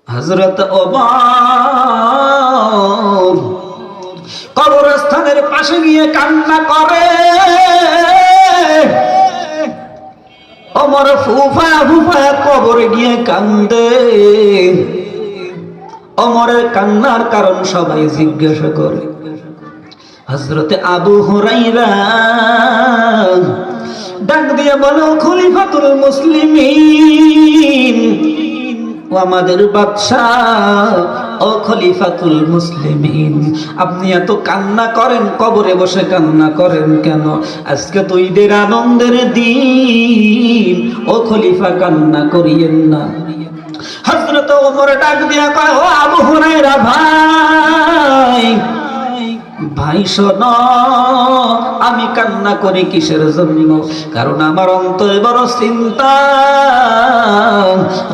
হযরত ওমর কবরস্থানের পাশে গিয়ে কান্না করে। ওমর ফুফায়া ফুফায়া কবরে গিয়ে কান্দে। ওমরের কান্নার কারণ সবাই জিজ্ঞাসা করে। হযরতে আবু হুরায়রা ডাক দিয়ে বলো, খলিফাতুল মুসলিমিন, ও আমাদের বাদশাহ, ও খলিফাতুল মুসলিমিন, আপনি এত কান্না করেন, কবরে বসে কান্না করেন কেন? আজকে তো ঈদের আনন্দের দিন, ও খলিফা কান্না করিয়েন না। হযরত ওমর ডাক দিয়া কয়, ও আবু হুরায়রা ভাই, ভাই শোনো, আমি কান্না করি কিসের জন্য? কারণ আমার অন্তরে বড় চিন্তা,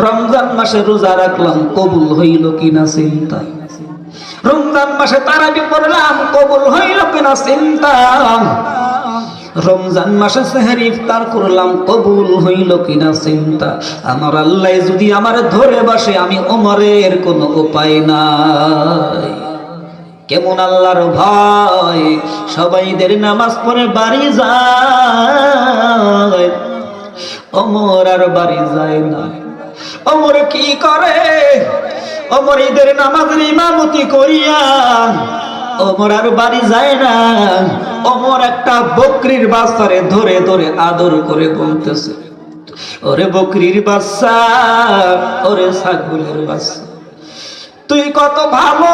রমজান মাসে রোজা রাখলাম, কবুল হইল কিনা চিন্তা। রমজান মাসে তারাবি পড়লাম, কবুল হইল কিনা চিন্তা। রমজান মাসে সেহরি ইফতার করলাম, কবুল হইল কিনা চিন্তা। আমার আল্লাহ যদি আমার ধরে বসে, আমি ওমরের কোনো উপায় নাই। কেমন আল্লাহর ভয়! সবাইদের নামাজ পড়ে বাড়ি যায়, ওমর আর বাড়ি যায় না। ওমর কি করে? ওমর ঈদের নামাজের ইমামতি করিয়া ওমর আর বাড়ি যায় না। ওমর একটা বকরির বাচ্চারে ধরে ধরে আদর করে বলতেছে, ওরে বকরির বাচ্চা, ওরে ছাগলের বাচ্চা, তুই কত ভালো,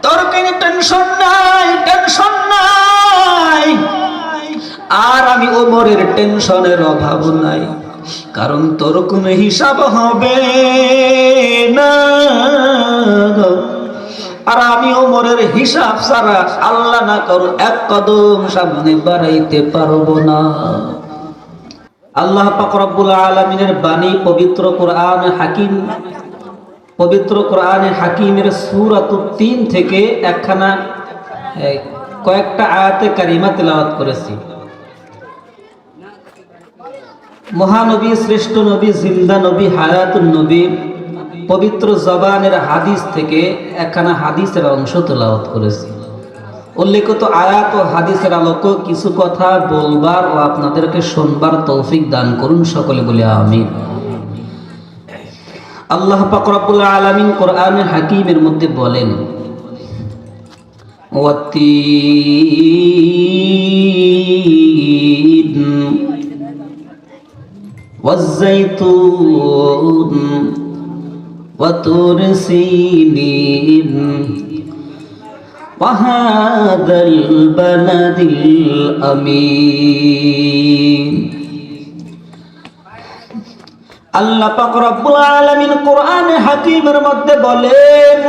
তোর কোনো টেনশন নাই, টেনশন নাই। আর আমি ওমরের টেনশনের অভাব নাই, কারণ তোর কোনো হিসাব হবে না। আর আমি ওমরের হিসাব ছাড়া আল্লাহ না করো এক কদম সামনে বাড়াইতে পারবো না। আল্লাহ পাক রব্বুল আলামিনের বাণী পবিত্র কোরআন হাকিম, পবিত্র কোরআনে হাকিমের সূরাতুত ৩ থেকে একখানা কয়েকটা আয়াতে কারিমা তেলাওয়াত করেছি। মহানবী, শ্রেষ্ঠ নবী, জিন্দা নবী, হায়াতুন নবী পবিত্র জবানের হাদিস থেকে একখানা হাদিসের অংশ তেলাওয়াত করেছি। উল্লেখিত আয়াত ও হাদিসের আলোকে কিছু কথা বলবার ও আপনাদেরকে শুনবার তৌফিক দান করুন, সকলে বলে আমিন। আল্লাহ পাক রব্বুল আলামিন কোরআনে হাকিমের মধ্যে বলেন, ওয়াত্তিন ওয়াজ্জাইতুন ওয়াতুর সিনিন ওয়াহাদাল বালাদিল আমিন। আল্লাহ পাক রব্বুল আলামিন কোরআনে হাকিমের মধ্যে বলেন,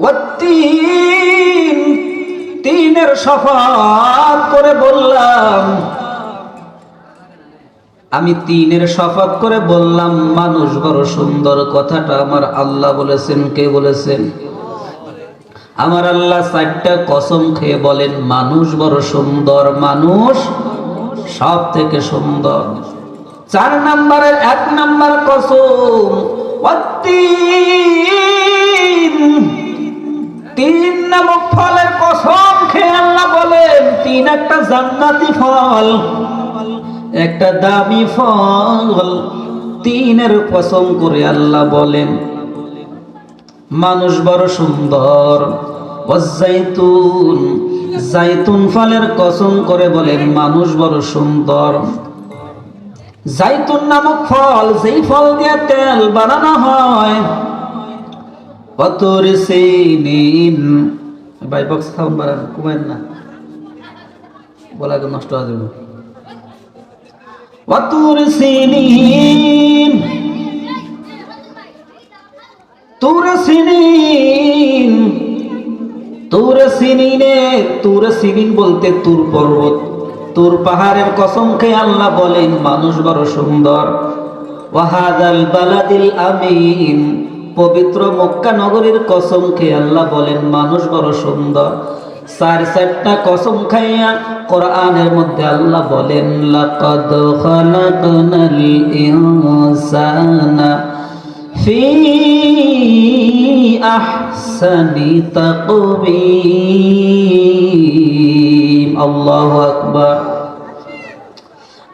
ওয়াত্তিন, তিনের শপথ করে বললাম, আমি তিনের শপথ করে বললাম, মানুষ বড় সুন্দর। কথাটা আমার আল্লাহ বলেছেন। কে বলেছেন? আমার আল্লাহ 4টা কসম খেয়ে বলেন, মানুষ বড় সুন্দর, মানুষ সব থেকে সুন্দর। 4 নম্বরের 1 নম্বর কসম, ওয়াত্তিন, 3 নামক ফলের কসম খেয়ে আল্লাহ বলেন, 3 একটা জান্নাতি ফল, একটা দামি ফল। 3-এর কসম করে আল্লাহ বলেন, মানুষ বড় সুন্দর। ওয়াজ্জাইতুন, জাইতুন ফলের কসম করে বলেন, মানুষ বড় সুন্দর। জাইতুন নামক ফল, যেই ফল দিয়ে তেল বানানো হয়। ওয়াতুর সিনিন, ভাই বক্স সাউন্ড বাড়ান, কমেন না, বলা নষ্ট হয়ে যাবে। ওয়াতুর সিনিন, তুর সিনিন, তুর সিনিনে, তুর সিনিন বলতে তুর পর্বত, তুর পাহাড়ের কসম খেয়ে আল্লাহ বলেন, মানুষ বড় সুন্দর। ওয়াহাদাল বালাদিল আমিন, পবিত্র মক্কা নগরীর কসম খেয়ে আল্লাহ বলেন, মানুষ বড় সুন্দর। চারটা কসম খাইয়া কোরআনের মধ্যে আল্লাহ বলেন লাকাদ খালাকনাল ইনসানা ফি আহসানি তাকবীম। আল্লাহু আকবার।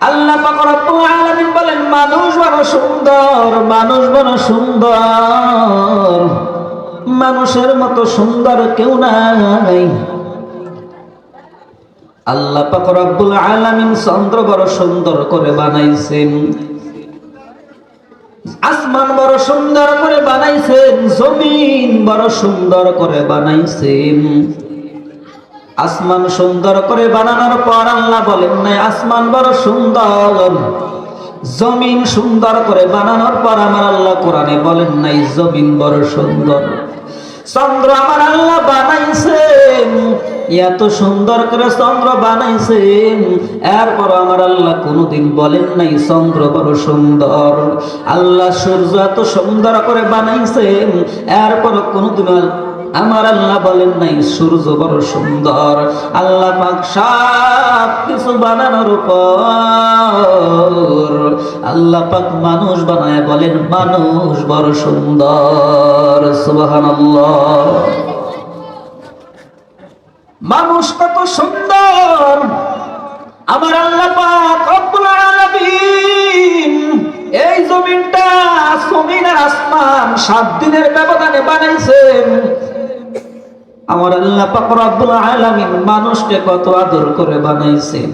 আল্লাহ পাক রব্বুল আলামিন বলেন মানুষ বড় সুন্দর, মানুষ বড় সুন্দর, মানুষের মতো সুন্দর কেউ নাই। আল্লাহ পাক রব্বুল আলামিন চন্দ্র বড় সুন্দর করে বানাইছেন, আসমান বড় সুন্দর করে বানাইছেন, জমিন বড় সুন্দর করে বানাইছেন। আসমান সুন্দর করে বানানোর পর আল্লাহ বলেন নাই আসমান বড় সুন্দর, জমিন সুন্দর করে বানানোর পর আমার আল্লাহ কোরআনে বলেন নাই জমিন বড় সুন্দর। চন্দ্র আমার আল্লাহ বানাইছেন, এত সুন্দর করে চন্দ্র বানাইছেন, এরপর আমার আল্লাহ কোনোদিন বলেন নাই চন্দ্র বড় সুন্দর। আল্লাহ সূর্য এত সুন্দর করে বানাইছেন, এরপর কোনোদিন আমার আল্লাহ বলেন নাই সূর্য বড় সুন্দর। আল্লাহ পাক সব কিছু বানানোর পর আল্লাহ পাক মানুষ বানায় বলেন মানুষ বড় সুন্দর। সুবহানাল্লাহ। মানুষ কত সুন্দর আমার আল্লাহ পাক রব্বুল আলামিন এই জমিনটা, জমিন আর আসমান 7 দিনের ব্যবধানে বানাইছেন। আমার আল্লাহ পাক রব্বুল আলামিন মানুষকে কত আদর করে বানাইছেন।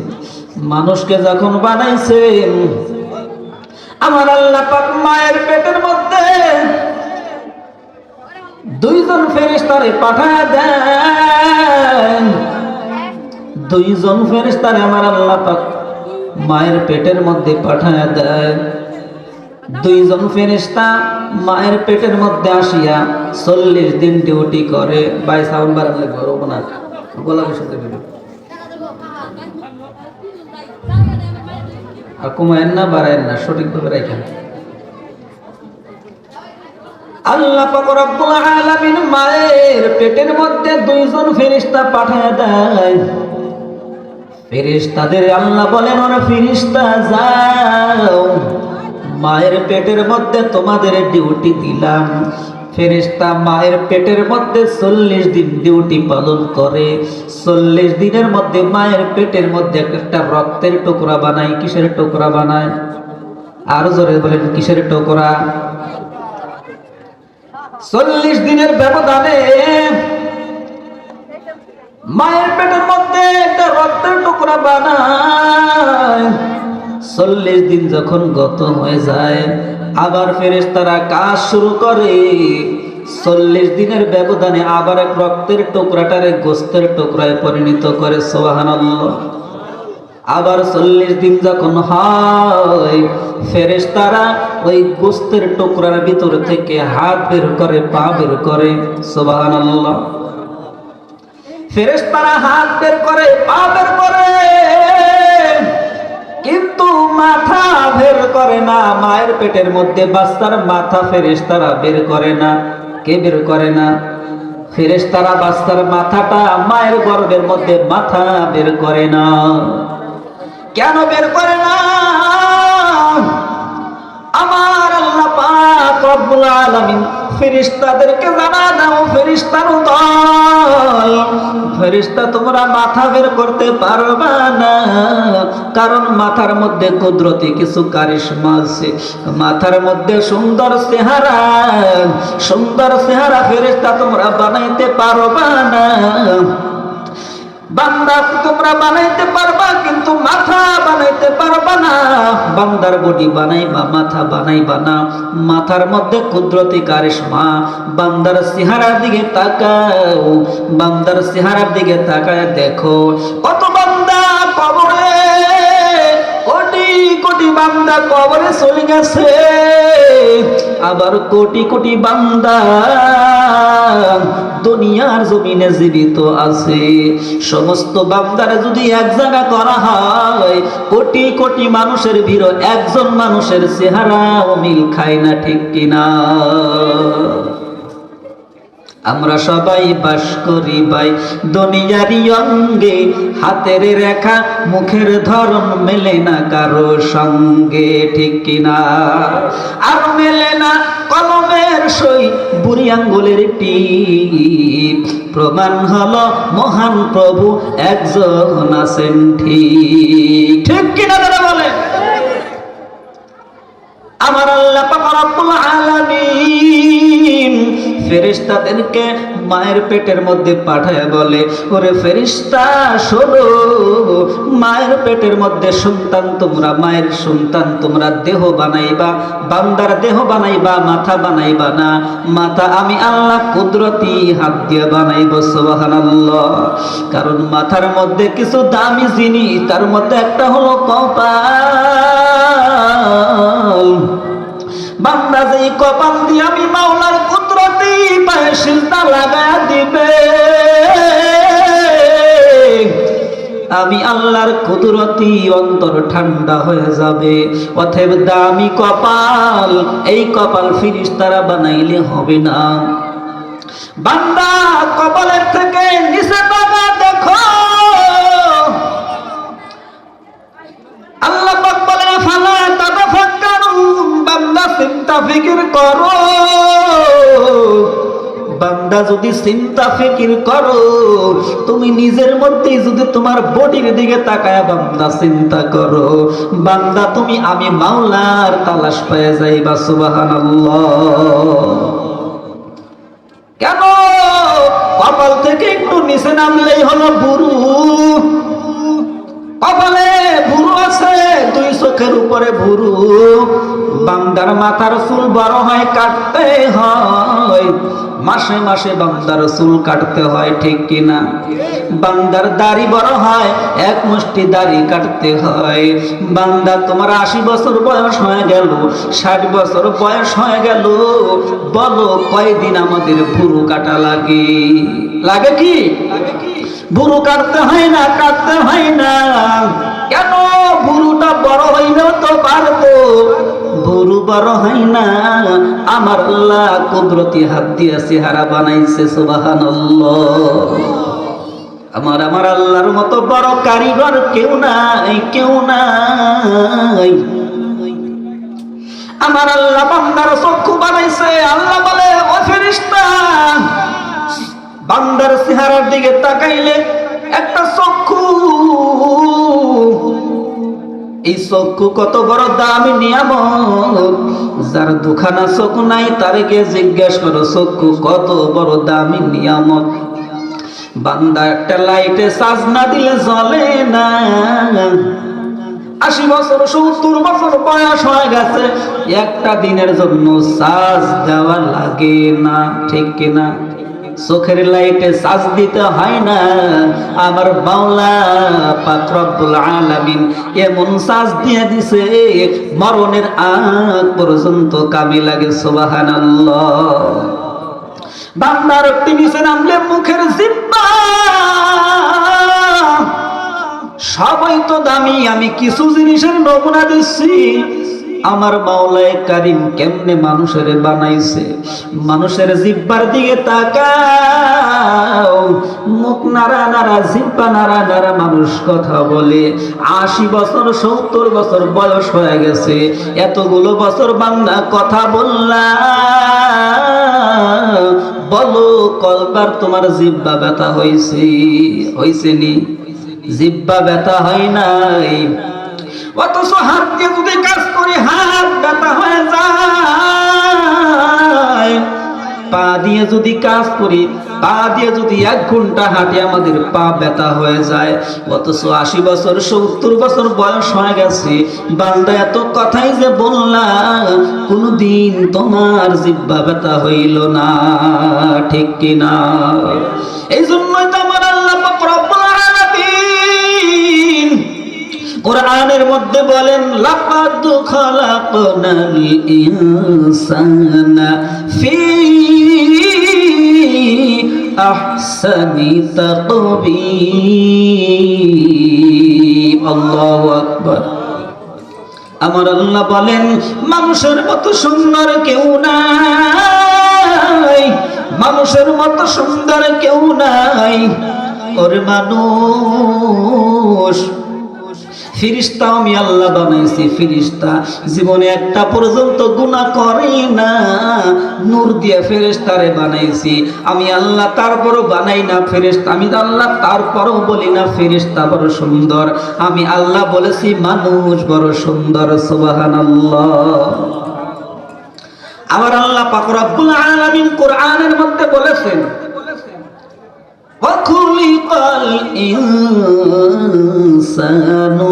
মানুষকে যখন বানাইছেন আমার আল্লাহ পাক মায়ের পেটের মধ্যে 2 জন ফেরেশতারে পাঠায় দেন। 2 জন ফেরেশতারে আমার আল্লাহ পাক মায়ের পেটের মধ্যে পাঠায় দেয়। 2 জন ফেরেশতা মায়ের পেটের মধ্যে আসিয়া 40 দিন ডিউটি করে। বাই সাউন্ড বাড়ালে গরব না, গলা বেশি দেবে আর কমায়েন না বাড়ায়েন না, সঠিকভাবে রাখেন। আল্লাহ পাক রব্বুল আলামিন মায়ের পেটের মধ্যে 2 জন ফেরেশতা পাঠায় দেয়। ফেরেশতাদের আল্লাহ বলেন ওরে ফেরেশতা যাও, মায়ের পেটের মধ্যে তোমাদের ডিউটি দিলাম। ফেরেশতা মায়ের পেটের মধ্যে 40 দিন ডিউটি পালন করে। 40 দিনের মধ্যে মায়ের পেটের মধ্যে একটা রক্তের টুকরা বানায়। কিসের টুকরা বানায়? আরো জোরে বলেন কিসের টুকরা? 40 দিনের ব্যবধানে মায়ের পেটের মধ্যে একটা রক্তের টুকরা বানায়। 40 দিন যখন গত হয়ে যায় আবার ফেরেশতারা কাজ শুরু করে। 40 দিনের ব্যবধানে আবার এক রক্তের টুকরাটারে গোশতের টুকরায় পরিণত করে। সুবহানাল্লাহ। আবার 40 দিন যখন হয় ফেরেশতারা ওই গোশতের টুকরার ভিতর থেকে হাত বের করে, পা বের করে। সুবহানাল্লাহ। ফেরেশতারা হাত বের করে, পা বের করে, কিন্তু মাথা বের করে না। মায়ের পেটের মধ্যে বাচ্চার মাথা ফেরেশতারা বের করে না। কে বের করে না? ফেরেশতারা বাচ্চার মাথাটা মায়ের গর্ভের মধ্যে মাথা বের করে না। কেন বের করে না? আমার আল্লাহ পাক রব্বুল আলামিন ফেরেশতাদেরকে জানা দাও, ফেরেশতার দল, ফেরেশতা তোমরা মাথা বের করতে পারবা না, কারণ মাথার মধ্যে কুদরতি কিছু কারিশমা আছে। মাথার মধ্যে সুন্দর চেহারা ফেরেশতা তোমরা বানাইতে পারবা না। বান্দা তোমরা বানাইতে পারবা কিন্তু মাথা বানাইতে পারবা না। বান্দার বডি বানাইবা, মাথা বানাইবা না। মাথার মধ্যে কুদরতি কারিশমা। বান্দার চেহারার দিকে তাকাও, বান্দার চেহারার দিকে তাকায় দেখো কত বান্দা কবরে, কোটি কোটি বান্দা কবরে চলে গেছে, আবার কোটি কোটি বান্দা দুনিয়ার জমিনে জীবিত আছে। সমস্ত বান্দারে যদি এক জায়গা করা হয় কোটি কোটি মানুষের ভিড়, একজন মানুষের চেহারাও মিল খায় না, ঠিক কিনা? আমরা সবাই বাস করি ভাই দুনিয়ারই অঙ্গে, হাতের রেখা মুখের ধরন মেলে না কারো সঙ্গে, ঠিক কিনা? আর মেলে না কলমের সই বুড়ি আঙ্গুলের টিপ, প্রমাণ হলো মহান প্রভু একজন আছেন, ঠিক ঠিক কিনা তারা বলে? আমার আল্লাহ পাক রব্বুল আলামিন ফেরেশতাদেরকে মায়ের পেটের মধ্যে পাঠায় বলে, ওরে ফেরেশতা শোনো, মায়ের পেটের মধ্যে সন্তান তোমরা, মায়ের সন্তান তোমরা দেহ বানাইবা, বান্দার দেহ বানাইবা, মাথা বানাইবা না। মাথা আমি আল্লাহ কুদরতি হাত দিয়ে বানাইব, সুবহানাল্লাহ। কারণ মাথার মধ্যে কিছু দামি জিনিস, তার মধ্যে একটা হলো কপাল। বান্দা যেই কপাল দিয়ে আমি মাওলার কুদরতি পায়ে সিজদা লাগায়া দিবে, আমি আল্লাহর কুদরতি অন্তর ঠান্ডা হয়ে যাবে। অতএব দামি কপাল, এই কপাল ফেরেশতারা বানাইলে হবে না। বান্দা কপালের থেকে নিচে তাকা দেখো, আল্লাহ পাক বলেন ফালা তাতাফাক্কারুন, বান্দা চিন্তা ফিকির করো। বান্দা যদি চিন্তা ফিকির করো, তুমি নিজের মধ্যেই যদি তোমার বডির দিকে তাকায় বান্দা চিন্তা করো, বান্দা তুমি আমি মাওলার তালাশ পেয়ে যাইবা, সুবহানাল্লাহ। কেন? কপাল থেকে একটু নিচে নামলেই হলো বুরু। কপালে ভুরু আছে, দুই চোখের উপরে ভুরু। বান্দার মাথার চুল বড় হয়, কাটতে হয়, মাসে মাসে বান্দার চুল কাটতে হয়, ঠিক কিনা? বান্দার দাড়ি বড় হয়, এক মুষ্টি দাড়ি কাটতে হয়। বান্দা তোমার 80 বছর বয়স হয়ে গেল, 60 বছর বয়স হয়ে গেল, বলো কয়দিন আমাদের ভুরু কাটা লাগে? লাগে কি? ভুরু কাটতে হয় না, কাটতে হয় না। কেন? ভুরুটা বড় হইলেও তো পারতো, ভুরু বড় হয় না। আমার আল্লাহ কুদরতি হাত দিয়ে চেহারা বানাইছে, সুবহানাল্লাহ। আমার আল্লাহর মতো বড় কারিগর কেউ নাই, কেউ নাই। আমার আল্লাহ বান্দার চক্ষু বানাইছে। আল্লাহ বলে, ও ফেরেশতা, বান্দার চেহারার দিকে তাকাইলে একটা চক্ষু, এই চক্ষু কত বড় দামি নিয়ামত। যার দুখানা চোখ নাই তারে গিয়ে জিজ্ঞাসা করো চক্ষু কত বড় দামি নিয়ামত। বান্দা একটা লাইটে চার্জ না দিলে জ্বলে না। 80 বছর 70 বছর বয়স হয়ে গেছে, একটা দিনের জন্য চার্জ দেওয়া লাগে না, ঠিক কিনা? চোখের লাইটে চার্জ দিতে হয় না। আমার মাওলা পাক রব্বুল আলামিন এমন চার্জ দিয়ে দিছে, মরণের আগ পর্যন্ত কামে লাগে, সুবহানাল্লাহ। বান্দার নিচে নামলে মুখের জিহ্বা সবই তো দামি। আমি কিছু জিনিসের নমুনা দিচ্ছি। আমার মাওলায়ে কারীম কেমনে মানুষের বানাইছে। মানুষের জিহ্বার দিকে তাকাও, মুখ নাড়া নাড়া, জিহ্বা নাড়া নাড়া মানুষ কথা বলে। 80 বছর 70 বছর বয়স হয়ে গেছে, এতগুলো বছর বান্দা কথা বললা, বলো কলবার তোমার জিহ্বা ব্যথা হইছে নি? জিহ্বা ব্যথা হয় নাই। অথচ হাত দিয়ে যদি কাজ করি হাত ব্যথা হয়ে যায়। পা দিয়ে যদি কাজ করি, পা দিয়ে যদি 1 ঘন্টা হাঁটি আমাদের পা ব্যথা হয়ে যায়। অথচ 80 বছর 70 বছর বয়স হয়ে গেছে, বান্দা এত কথাই যে বললাম, কোনদিন তোমার জিহ্বা ব্যথা হইল না, ঠিক কিনা? এই জন্যই তো আমার আল্লাহ পাক রব্বুল আলামিন কোরআনের মধ্যে বলেন, লাকাদ খালাকনাল ইনসানা ফি আহসানি তাকবীর। আল্লাহু আকবার। আমার আল্লাহ বলেন, মানুষের মতো সুন্দর কেউ নাই। মানুষের মতো সুন্দর কেউ নাই। ওরে মানুষ, ফিরিস্তা আমি আল্লাহ বানাইছি, ফিরিস্তা জীবনে একটা পর্যন্ত গুনাহ করে না, নূর দিয়ে ফেরেশতারে বানাইছি আমি আল্লাহ, তারপরও বানাই না ফেরেশতা, আমি আল্লাহ তারপরও বলি না ফেরেশতা বড় সুন্দর, আমি আল্লাহ বলেছি মানুষ বড় সুন্দর। সুবহানাল্লাহ। আমার আল্লাহ পাক রব্বুল আলামিন কোরআনের মধ্যে বলেছেন ওয়াখুলিকাল ইনসানু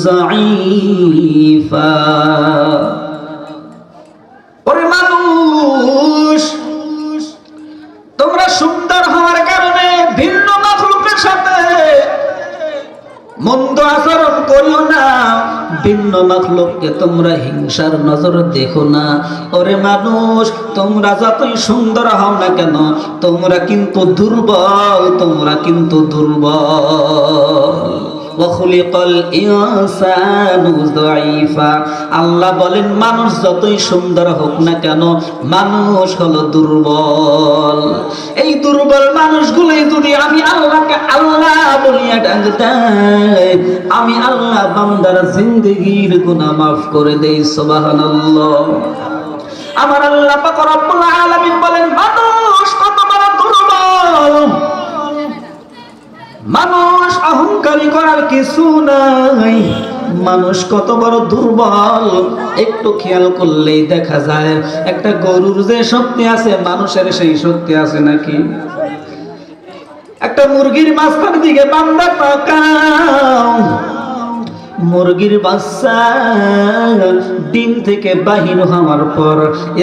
যায়ীফা। ওরে মানুষ, তোমরা সুন্দর হওয়ার কারণে ভিন্ন মাখলুকের সাথে মন্দ আচরণ করিও না, ভিন্ন মাখলুককে তোমরা হিংসার নজর দেখো না। ওরে মানুষ, তোমরা যতই সুন্দর হও না কেন তোমরা কিন্তু দুর্বল, তোমরা কিন্তু দুর্বল। ওয়াখুলিকাল ইনসানু যায়ীফা। আল্লাহ বলেন মানুষ যতই সুন্দর হোক না কেন মানুষ হলো দুর্বল। এই দুর্বল মানুষগুলোই যদি আমি আল্লাহকে আল্লাহ বলিয়া ডাক দেই, আমি আল্লাহ বান্দার জিন্দেগীর গুনাহ মাফ করে দেই। সুবহানাল্লাহ। আমার আল্লাহ পাক রব্বুল আলামিন বলেন মানুষ কত বড় দুর্বল। মানুষ অহংকারী করার কিছু নাই, মানুষ কত বড় দুর্বল একটু খেয়াল করলেই দেখা যায়। একটা গরুর যে শক্তি আছে মানুষের সেই শক্তি আছে নাকি? একটা মুরগির মাঝখান দিকে বান্দা তাকাও, মুরগির বাচ্চা ডিম থেকে বাহির হওয়ার পর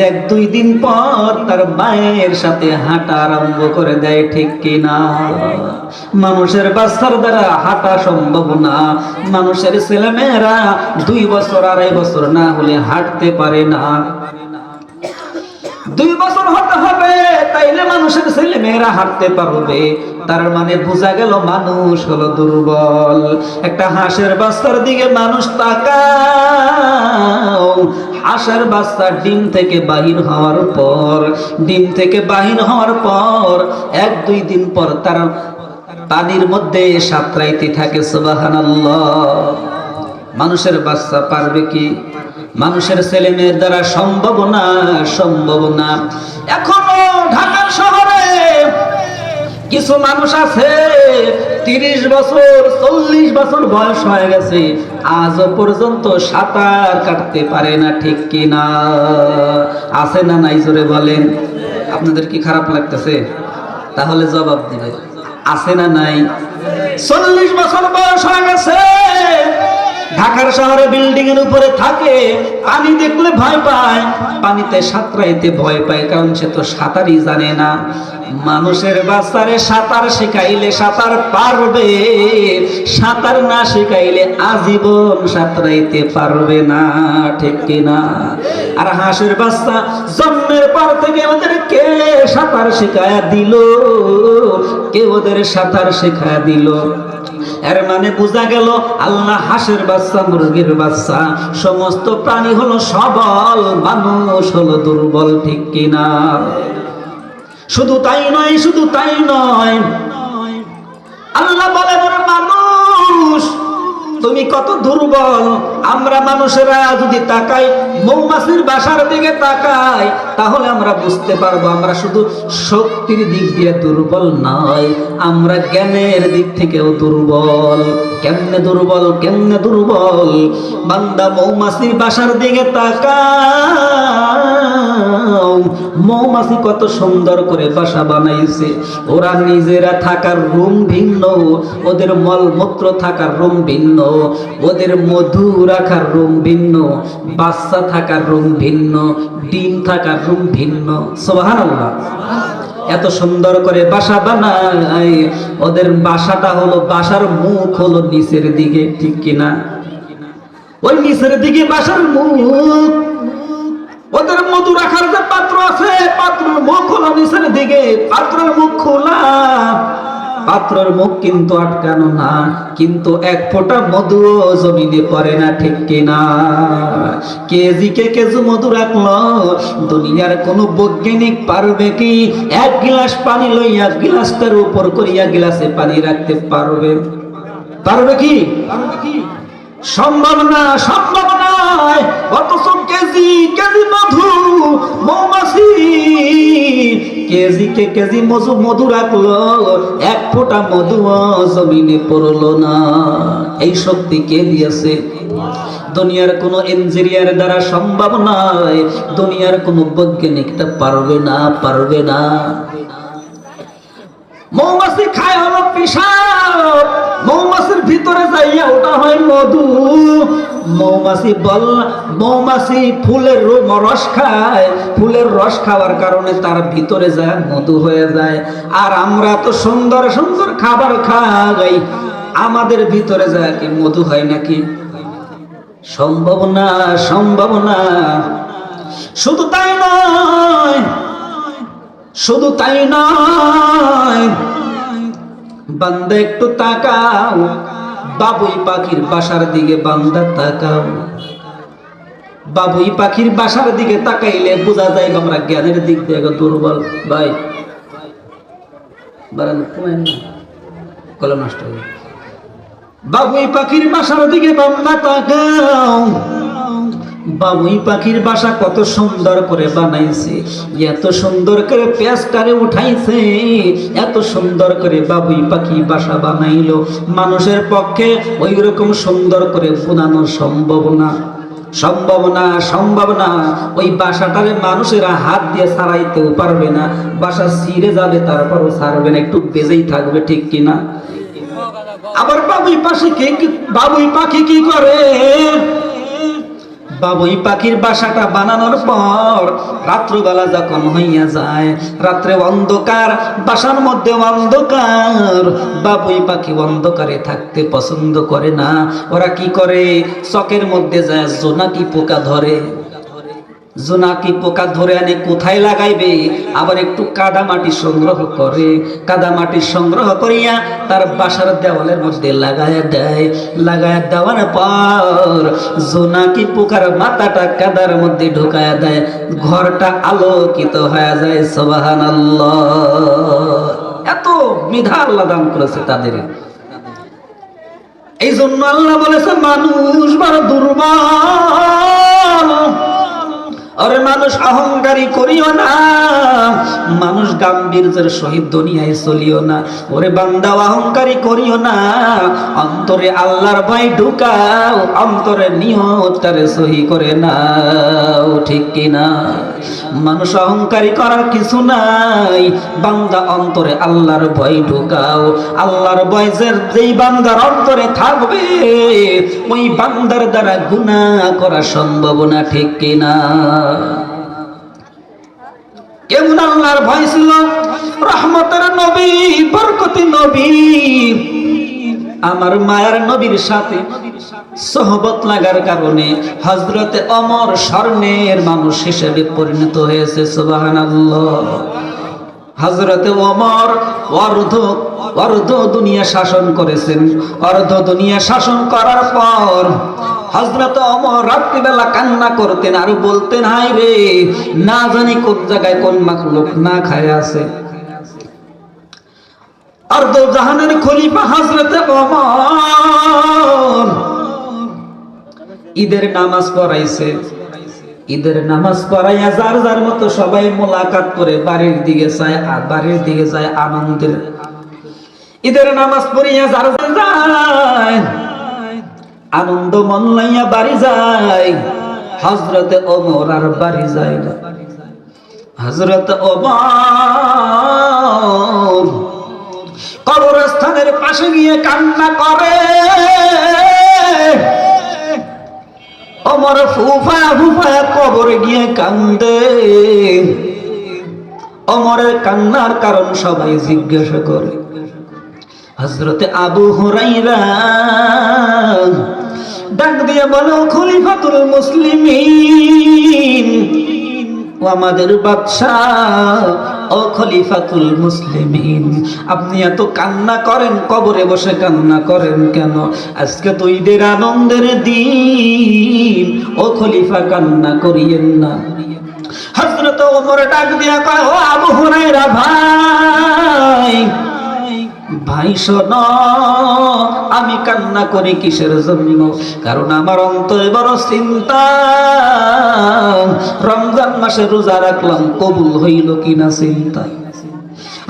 1-2 দিন পর তার মায়ের সাথে হাঁটা আরম্ভ করে দেয়, ঠিক কিনা? মানুষের বাচ্চার দ্বারা হাঁটা সম্ভব না। মানুষের ছেলেমেয়েরা 2 বছর 2.5 বছর না হলে হাঁটতে পারে না। 2 বছর হতে হবে তাইলে মানুষের ছেলে মেয়েরা হাঁটতে পারবে। তার মানে বোঝা গেল মানুষ হলো দুর্বল। একটা হাঁসের বাচ্চার দিকে মানুষ তাকাও, হাঁসের বাচ্চা ডিম থেকে বাহির হওয়ার পর 1-2 দিন পর তার পানির মধ্যে সাঁতরাইতে থাকে। সুবহানাল্লাহ। মানুষের বাচ্চা পারবে কি? মানুষের ছেলে মেয়ের দ্বারা সম্ভব না, সম্ভব না। এখনো ঢাকার শহরে কিছু মানুষ আছে 30 বছর 40 বছর বয়স হয়ে গেছে, আজও পর্যন্ত সাঁতার কাটতে পারে না, ঠিক কিনা? আছে না নাই? জোরে বলেন। আপনাদের কি খারাপ লাগতেছে? তাহলে জবাব দিবেন, আছে না নাই? 40 বছর বয়স হয়ে গেছে, ঢাকার শহরে বিল্ডিং এর উপরে থাকে, পানি দেখলে ভয় পায়, পানিতে সাঁতরাইতে ভয় পায়, কারণ সে তো সাঁতারই জানে না। মানুষের বাচ্চারে সাঁতার শেখাইলে সাঁতার পারবে, সাঁতার না শেখাইলে আজীবন সাঁতরাইতে পারবে না, ঠিক কিনা? আর হাঁসের বাচ্চা জন্মের পর থেকে ওদের কে সাঁতার শেখায়া দিল? কে ওদের সাঁতার শেখায়া দিল? এর মানে বোঝা গেল আল্লাহ হাঁসের বাচ্চা, মুরগির বাচ্চা, সমস্ত প্রাণী হলো সবল, মানুষ হলো দুর্বল, ঠিক কিনা? শুধু তাই নয়, শুধু তাই নয়, আল্লাহ বলেন মানুষ তুমি কত দুর্বল। আমরা মানুষেরা যদি তাকাই, মৌমাছির বাসার দিকে তাকাই, তাহলে আমরা বুঝতে পারবো আমরা শুধু শক্তির দিক দিয়ে দুর্বল নয়, আমরা জ্ঞানের দিক থেকেও দুর্বল। কেমনে দুর্বল? কেমনে দুর্বল? বান্দা মৌমাছির বাসার দিকে তাকাও, মৌমাছি কত সুন্দর করে বাসা বানাইছে। ওরা নিজেরা থাকার রুম ভিন্ন, ওদের মলমূত্র থাকার রুম ভিন্ন, ওদের মধু রাখার রুম ভিন্ন, বাচ্চা থাকার রুম ভিন্ন, ডিম থাকার রুম ভিন্ন। সুবহানাল্লাহ। এত সুন্দর করে বাসা বানায়। ওদের বাসাটা হলো, বাসার মুখ হলো নিচের দিকে, ঠিক কিনা? ওই নিচের দিকে বাসার মুখ। ওদের মধু রাখার যে পাত্র আছে, পাত্রের মুখ হলো নিচের দিকে, পাত্রের মুখ খোলা। পাত্রের মুখ কিন্তু আটকানো না, কিন্তু এক ফোঁটা মধুও জমিনে পড়ে না, ঠিক কিনা? কেজি মধু রাখলো, দুনিয়ার কোন বৈজ্ঞানিক পারবে কি এক গ্লাস পানি লইয়া গ্লাসটার উপর করিয়া গ্লাসে পানি রাখতে পারবে? পারবে কি? সম্ভব না, সম্ভব নয়। অথচ কেজি মধু মৌমাছি কেজি মধু রাখলো, এক ফোঁটা মধু জমিনে পড়লো না। এই শক্তি কে দিয়েছে? দুনিয়ার কোন ইঞ্জিনিয়ার দ্বারা সম্ভব নয়, দুনিয়ার কোন বৈজ্ঞানিকটা পারবে না, পারবে না। মৌমাছি খায় হলো পেশাব, মৌমাছির ভিতরে যাইয়া ওটা হয় মধু। মৌমাছি ফুলের রস খায়, ফুলের রস খাওয়ার কারণে তার ভিতরে যায় মধু হয়ে যায়। আর আমরা তো সুন্দর সুন্দর খাবার খাই, আমাদের ভিতরে যায় কি মধু হয় নাকি? সম্ভব না, সম্ভব না। শুধু তাই নয়, শুধু তাই নয়, বান্দা একটু তাকাও, বাবুই পাখির বাসার দিকে বান্দা তাকাও। বাবুই পাখির বাসার দিকে তাকাইলে বোঝা যায় আমরা জ্ঞানের দিক দিয়ে দুর্বল। ভাই কলম নষ্ট হবে। বাবুই পাখির বাসার দিকে বান্দা তাকাও, বাবুই পাখির বাসা কত সুন্দর করে বানাইছে, এত সুন্দর করে পেঁচটারে উঠাইছে, এত সুন্দর করে বাবুই পাখি বাসা বানাইলো। মানুষের পক্ষে ওই রকম সুন্দর করে বানানো সম্ভব না, সম্ভব না, সম্ভব না। ওই বাসাটারে মানুষেরা হাত দিয়ে ছাড়াইতেও পারবে না, বাসা ছিঁড়ে যাবে, তারপরও ছাড়বে না, একটু বেজেই থাকবে, ঠিক কিনা? আবার বাবুই পাখি কি করে? বাবুই পাখির বাসাটা বানানোর পর রাত্রবেলা যখন হইয়া যায়, রাত্রে অন্ধকার, বাসার মধ্যে অন্ধকার, বাবুই পাখি অন্ধকারে থাকতে পছন্দ করে না। ওরা কি করে? চকের মধ্যে যায় জোনাকি পোকা ধরে, জোনাকি পোকা ধরে আনে কোথায় লাগাইবে? আবার একটু কাদা মাটি সংগ্রহ করে, কাদা মাটি সংগ্রহ করিয়া তার বাসার দেওয়ালের মধ্যে লাগায় দেয়। লাগায় দেওয়ার পর জোনাকি পোকার মাথাটা কাদার মধ্যে ঢুকায় দেয়, ঘরটা আলোকিত হয়ে যায়। সুবহানাল্লাহ। এত মেধা আল্লাহ দান করেছে তাদের। এই জন্য আল্লাহ বলেছে মানুষ বড় দুর্বল। আরে মানুষ অহংকারী করিও না, মানুষ গাম্ভীর্যের সহিত দুনিয়ায় চলিও না। ওরে বান্দা অহংকারী করিও না, অন্তরে আল্লাহর ভয় ঢুকাও, অন্তরে নিয়তটারে সহি করে নাও, ঠিক কিনা? মানুষ অহংকারী করার কিছু নাই, বান্দা অন্তরে আল্লাহর ভয় ঢুকাও। আল্লাহর ভয় যেই বান্দার অন্তরে থাকবে, ওই বান্দার দ্বারা গুনাহ করা সম্ভব না, ঠিক কিনা? কেমন আল্লাহর ভয় ছিল? রহমতের নবী, বরকতের নবী, আমার মায়ার নবীর সাথে সোহবত লাগার কারণে হযরতে ওমর স্বর্ণের মানুষ হিসেবে পরিণত হয়েছে। সুবহানাল্লাহ। হযরতে ওমর অর্ধ দুনিয়া শাসন করেছেন। অর্ধ দুনিয়া শাসন করার পর হযরতে ওমর রাত্রিবেলা কান্না করতেন আর বলতেন, হায় রে, না জানি কোন জায়গায় কোন মাখলুক না খায় আছে। অর্ধ জাহানের খলিফা হযরতে ওমর ঈদের নামাজ পড়াইছে। ঈদের নামাজ পড়াইয়া যার যার মতো সবাই মোলাকাত করে বাড়ির দিকে যায়, বাড়ির দিকে যায় আনন্দের। ঈদের নামাজ পড়িয়া যার যার যায়, আনন্দ মন লইয়া বাড়ি যায়। হযরতে ওমর আর বাড়ি যায় না। হযরতে ওমর কবরস্থানের পাশে গিয়ে কান্না করে। ওমর ফুফায়া ফুফায়া কবরে গিয়ে কান্দে। ওমরের কান্নার কারণ সবাই জিজ্ঞাসা করে। হযরতে আবু হুরায়রা ডাক দিয়ে বলো, খলিফাতুল মুসলিমিন, ও আমাদের বাদশাহ ও খলিফাতুল মুসলিমিন, আপনি এত কান্না করেন, কবরে বসে কান্না করেন কেন? আজকে তো ঈদের আনন্দের দিন, ও খলিফা কান্না করিয়েন না। হযরত ওমর ডাক দিয়া কয়, ও আবু হুরায়রা ভাই, ভাই শোনো, আমি কান্না করি কিসের জন্য? কারণ আমার অন্তরে বড় চিন্তা, রমজান মাসে রোজা রাখলাম, কবুল হইল কিনা চিন্তা।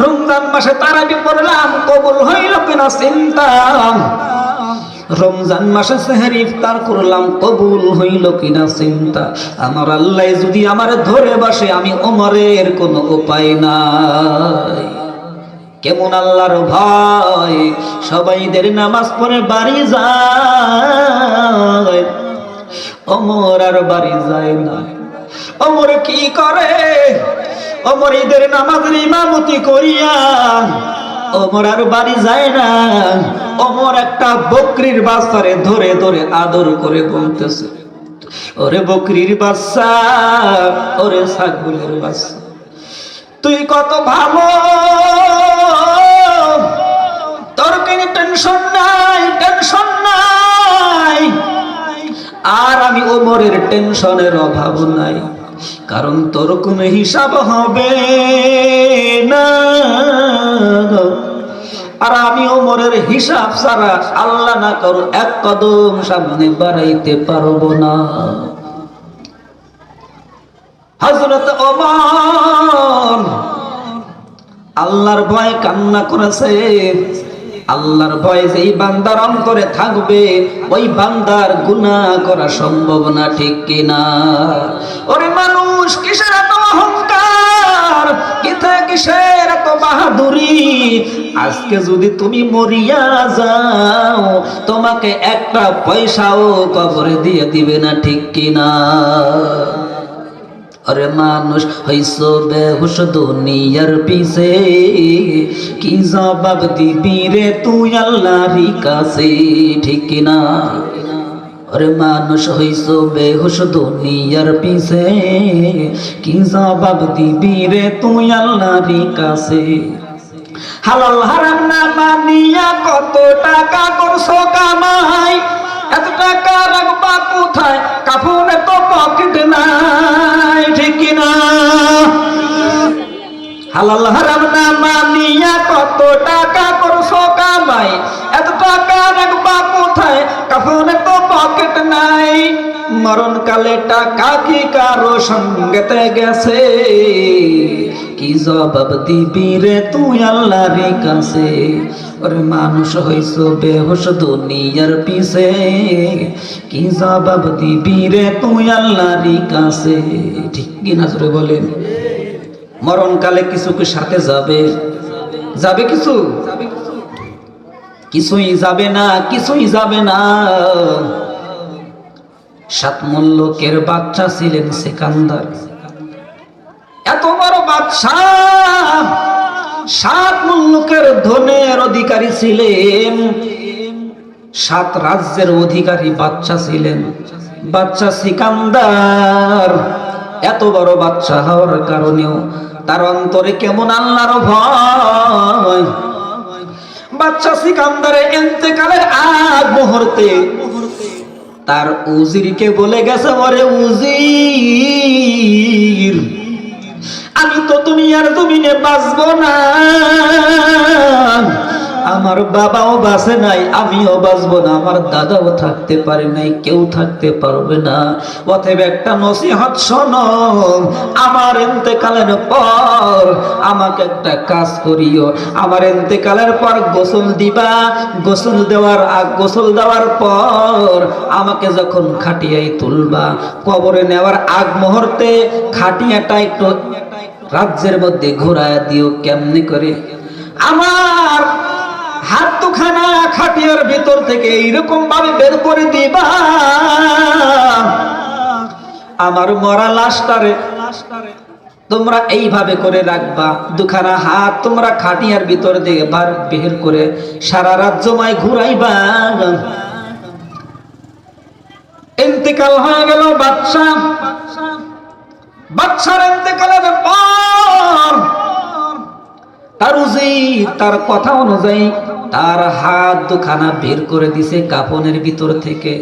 রমজান মাসে তারাবি পড়লাম, কবুল হইল কিনা চিন্তা। রমজান মাসে সেহরি ইফতার করলাম, কবুল হইল কিনা চিন্তা। আমার আল্লাহ যদি আমার ধরে বসে, আমি ওমরের কোনো উপায় নাই। কেমন আল্লাহর ভয়, সবাইদের নামাজ পড়ে বাড়ি যায়, ওমর আর বাড়ি যায় না। ওমর কি করে? ওমর ঈদের নামাজের ইমামতি করিয়া ওমর আর বাড়ি যায় না। ওমর একটা বকরির বাচ্চারে ধরে ধরে আদর করে বলতেছে, ওরে বকরির বাচ্চা, ওরে ছাগলের বাচ্চা, তুই কত ভালো, তোর কোনো টেনশন নাই, টেনশন নাই। আর আমি ওমরের টেনশনের অভাব নাই, কারণ তোর কোনো হিসাব হবে না। আর আমি ওমরের হিসাব ছাড়া আল্লাহ না করো এক কদম সামনে বাড়াইতে পারবো না। হযরত ওমর আল্লাহর ভয়ে কান্না করেছে। আল্লাহর ভয় যেই বান্দার অন্তরে থাকবে, ওই বান্দার গুনাহ করা সম্ভব না, ঠিক কিনা? ওরে মানুষ, কিসের এত অহংকার, কিসের এত বাহাদুরি? আজকে যদি তুমি মরিয়া যাও, তোমাকে একটা পয়সাও কবরে দিয়ে দিবে না, ঠিক কিনা? अरे मानुष হইছো বেহুশ দুনিয়ার পিছে, কি জবাব দিবি রে তুই আল্লাহর কাছে, ঠিক না? अरे मानुष হইছো বেহুশ দুনিয়ার পিছে, কি জবাব দিবি রে তুই আল্লাহর কাছে। হালাল হারাম না মানিয়া কত টাকা করছো কামাই, এত টাকা রাখবা কোথায়? কাফনে তো পকেট নাই, ঠিক না? হালাল হারাম না মানিয়া কত টাকা করছো কামাই, এত টাকা রাখবা কোথায়? কাফনে তো পকেট নাই। মরণ কালে টাকা কি কারো সঙ্গেতে গেছে, কি জবাব দিবি রে তুই আল্লাহর কাছে। ওরে মানুষ হইছো বেহুশ দুনিয়ার পিছে, কি জবাব দিবি রে তুই আল্লাহর কাছে, ঠিক কিনা? জোরে বলেন। মরণকালে কিছু কি সাথে যাবে? যাবে কিছু? কিছুই যাবে না, কিছুই যাবে না। 7 মুলুকের বাদশা ছিলেন সিকান্দার। এত বড় বাদশা, 7 মুলুকের ধনের অধিকারী ছিলেন, 7 রাজ্যের অধিকারী বাদশা ছিলেন। বাদশা সিকান্দার এত বড় বাদশা হওয়ার কারণেও তার অন্তরে কেমন আল্লাহর ভয়। বাদশা সিকান্দারের ইন্তেকালের আগ মুহূর্তে তার উজিরকে বলে গেছে, ওরে উজির, আমি তো দুনিয়ার জমিনে বাঁচবো না, আমার বাবাও বাঁচে নাই, আমিও বাঁচবো না, আমার দাদাও থাকতে পারে নাই, কেউ থাকতে পারবে না। অতএব একটা নসিহত শোনো, আমার ইন্তেকালের পর আমাকে একটা কাজ করিও। আমার ইন্তেকালের পর গোসল দিবা, গোসল দেওয়ার পর আমাকে যখন খাটিয়ায় তুলবা, কবরে নেওয়ার আগ মুহূর্তে খাটিয়াটা একটু রাজ্যের মধ্যে ঘোরায় দিও। কেমনি করে? আমার হাত দুখানা খাটিয়ার ভিতর থেকে এইরকম ভাবে বের করে দিবা, আমার মরা লাশটারে তোমরা এইভাবে করে রাখবা। দুখানা হাত তোমরা খাটিয়ার ভিতর দিয়ে বের করে সারা রাজ্যময় ঘুরাইবা। ইন্তেকাল হয়ে গেল বাদশা, বাদশার ইন্তেকালের পর তার উজির তার কথা অনুযায়ী তার হাত দুখানা বের করে দিছে কাফনের ভিতর থেকে।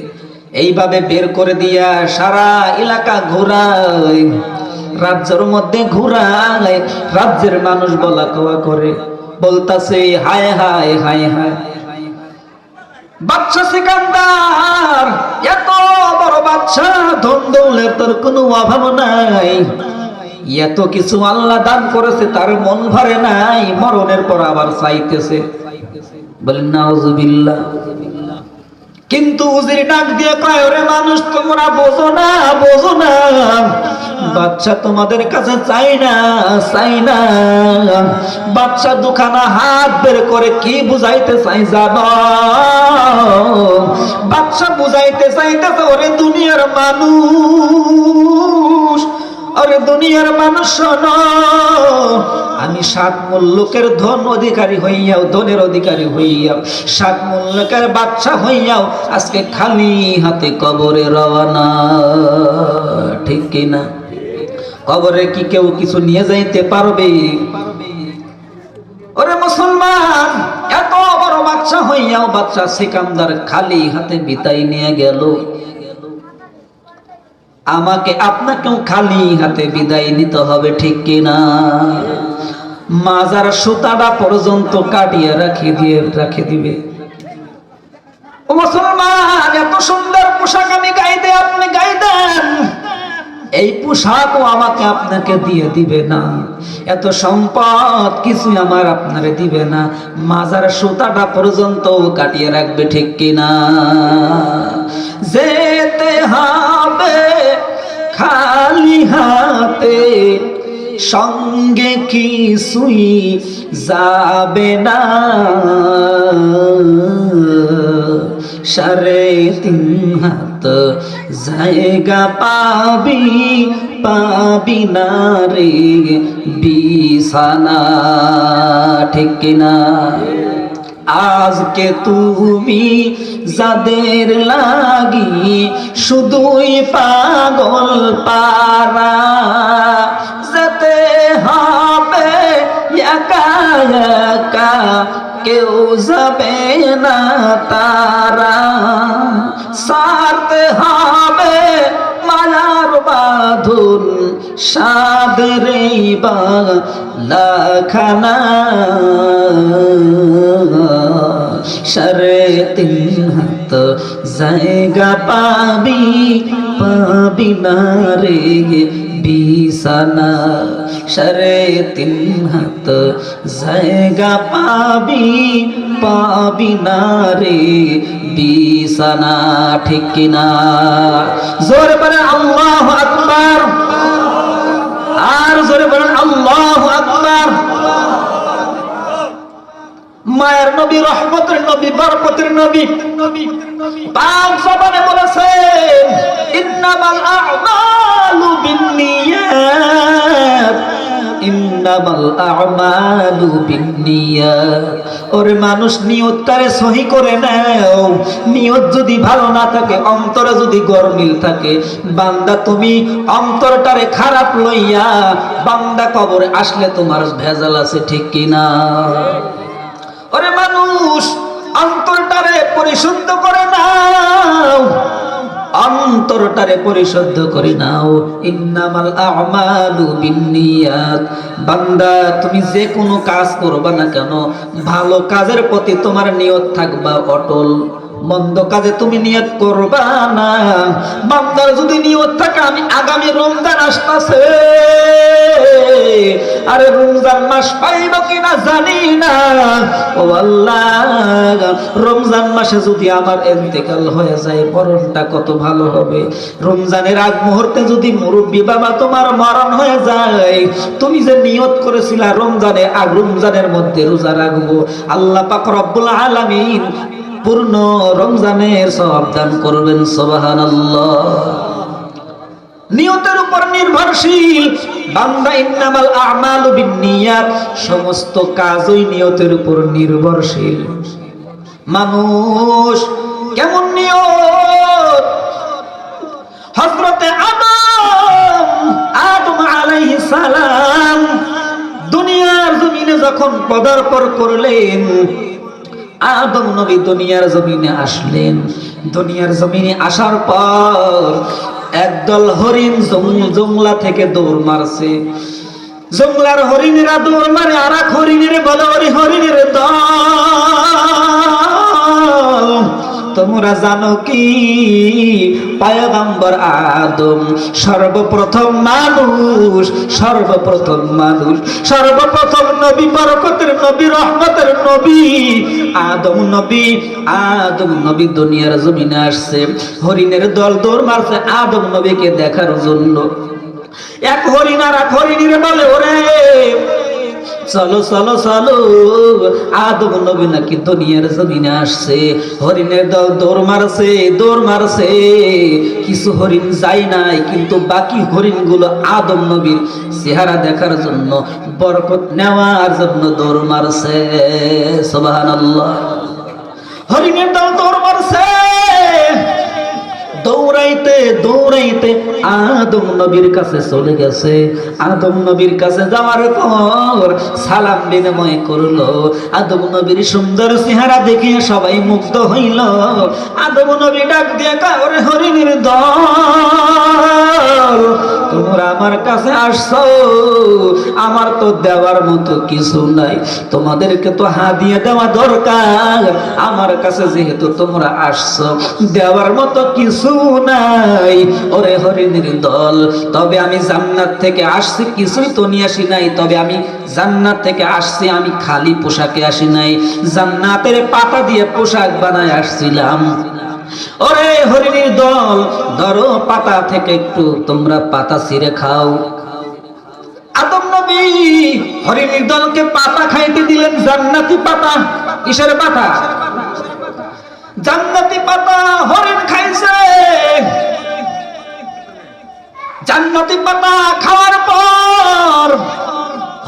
এইভাবে বের করে দিয়া সারা এলাকা ঘোরায়, রাজ্যের মধ্যে ঘোরায়। রাজ্যের মানুষ বলা কওয়া করে, বলতাছে হায় হায় হায় হায়, বাদশা সিকান্দার এত বড় বাদশা, ধন দৌলতের কোনো অভাব নাই, এত কিছু আল্লাহ দান করেছে, তার মন ভরে নাই, মরণের পর আবার চাইতেছে। বলেন নাউজুবিল্লাহ। কিন্তু উজির ডাক দিয়ে কয়, ওরে মানুষ তোমরা বোঝো না, বোঝো না, বাদশা তোমাদের কাছে চাই না, চাই না। বাদশা দুখানা হাত বের করে কি বুঝাইতে চাই জানো? বাদশা বুঝাইতে চাইতেছে, ওরে দুনিয়ার মানুষ, আরে দুনিয়ার মানুষ শোনো, আমি 7 মুলুকের ধন অধিকারী হইয়াও, ধনের অধিকারী হইয়াও, 7 মুলুকের বাদশা হইয়াও আজকে খালি হাতে কবরে রওনা, ঠিক কিনা? কবরে কি কেউ কিছু নিয়ে যাইতে পারবে? ওরে মুসলমান, এত বড় বাদশা হইয়াও বাদশা সিকান্দার খালি হাতে বিদায় নিয়ে গেল। আমাকে আপনাকেও খালি হাতে বিদায় নিতে হবে, ঠিক কিনা? মাজার সুতাটা পর্যন্ত কাটিয়ে রাখে দিবে। ও মুসলমান, এত সুন্দর পোশাক আমি গাইতে, আপনি গাইতেন, এই পোশাকও আমাকে আপনাকে দিয়ে দিবে না, এত সম্পদ কিছু আমার আপনারে দিবে না, মাজার সুতাটা পর্যন্ত কাটিয়ে রাখবে, ঠিক কিনা? যেতে হবে খালি হাতে, সঙ্গে কিছুই যাবে না, 3.5 হাত জায়গা পাবি, পাবি না রে বিছানা, ঠিক কিনা? আজকে তুমি যাদের লাগি শুধুই পাগল পারা, যেতে হবে একা একা, কেউ যাবে না তারা, সারতে হবে মায়ার বাঁধন, সাদের বালাখানা, 3.5 হাত জায়গা পাবি, পাবি না রে বিছানা, 3.5 হাত জায়গা পাবি, পাবি না রে বিছানা, ঠিক কিনা? জোরে বলেন আল্লাহু আকবার, আর জোরে বলেন আল্লাহু আকবার। মায়ের নবী, রহমতের নবী, বরকতের নবী পাক জবানে বলেছেন, ইন্নামাল আ'মালু বিন্নিয়াত, ইন্নামাল আ'মালু বিন্নিয়াত। ওরে মানুষ, নিয়তটারে সহি করে নাও। নিয়ত যদি ভালো না থাকে, অন্তরে যদি গরমিল থাকে, বান্দা তুমি অন্তরটারে খারাপ লইয়া বান্দা কবরে আসলে তোমার ভেজাল আছে, ঠিক কিনা? ওরে মানুষ, অন্তরটারে পরিশুদ্ধ করে নাও, অন্তরটারে পরিশুদ্ধ করে নাও। ইন্নামাল আ'মালু বিন্নিয়াত। বান্দা, তুমি যে কোনো কাজ করবা না কেন, ভালো কাজের প্রতি তোমার নিয়ত থাকবা অটল, মন্দ কাজে তুমি নিয়ত করবা না। বান্দার যদি নিয়ত থাকে, আমি আগামী রমজান আসতেছে, আরে রমজান মাস পাইব কিনা জানি না, ও আল্লাহ, রমজান মাসে যদি আমার ইন্তেকাল হয়ে যায়, মরণটা কত ভালো হবে। রমজানের আগ মুহূর্তে যদি মুরব্বী বাবা তোমার মরণ হয়ে যায়, তুমি যে নিয়ত করেছিলা রমজানের মধ্যে রোজা রাখবো, আল্লাহ পাক রব্বুল আলামিন পূর্ণ রমজানের সওয়াব দান করবেন, সুবহানাল্লাহ। নিয়তের উপর নির্ভরশীল বান্দা। ইন্নামাল আ'মালু বিন্নিয়াত, সমস্ত কাজই নিয়তের উপর নির্ভরশীল। মানুষ কেমন নিয়ত? হযরতে আদম যখন পদার্পণ করলেন, আদম নবী দুনিয়ার জমিনে আসলেন। দুনিয়ার জমিনে আসার পর একদল হরিণ জংলা থেকে দৌড় মারছে। জংলার হরিণেরা দৌড় মারে, আর এক হরিণের বলে, ওরে হরিণের দল, তোমরা জানো কি পয়গম্বর আদম সর্বপ্রথম মানুষ, সর্বপ্রথম মানুষ, সর্বপ্রথম নবী, বরকতের নবী, রহমতের নবী আদম নবী। আদম নবী দুনিয়ার জমিনে আসছে। হরিণের দল দৌড় মারছে আদম নবীকে দেখার জন্য। এক হরিণ আর এক হরিণের বলে, ওরে চলো চলো চলো, আদম নবী নাকি দুনিয়ার জমিনে আসছে। হরিণের দল দৌড় মারছে, দৌড় মারছে, কিছু হরিণ যায় নাই, কিন্তু বাকি হরিণগুলো আদম নবীর চেহারা দেখার জন্য, বরকত নেওয়ার জন্য দৌড় মারছে। সুবহানাল্লাহ। হরিণের দল দৌড় মারছে, দৌড়াইতে দৌড়াইতে আদম নবীর কাছে চলে গেছে। আদম নবীর কাছে যাওয়ার পর সালাম বিনিময় করলো। আদম নবীর সুন্দর চেহারা দেখে সবাই মুগ্ধ হইল। আদম নবী ডাক দিয়ে কয়, ওরে হরিণের দল, তোমরা আমার কাছে আসছো, আমার তো দেওয়ার মতো কিছু নাই, তোমাদেরকে তো হাদিয়া দেওয়া দরকার। আমার কাছে যেহেতু তোমরা আসছো, দেওয়ার মতো কিছু নাই। ওরে হরিণের দল, তবে আমি জান্নাত থেকে আসছি, কিছুই তো নিয়ে আসি নাই, তবে আমি জান্নাত থেকে আসছি, আমি খালি পোশাকে আসি নাই, জান্নাতের পাতা দিয়ে পোশাক বানায় আসছিলাম। ওরে হরিণের দল, ধরো পাতা থেকে একটু তোমরা পাতা ছিঁড়ে খাও। আদম নবী হরিণের দলকে পাতা খাইতে দিলেন, জান্নাতি পাতা। কিসের পাতা? জান্নাতি পাতা। হরিণ খাইছে জান্নাতি পাতা। খাওয়ার পর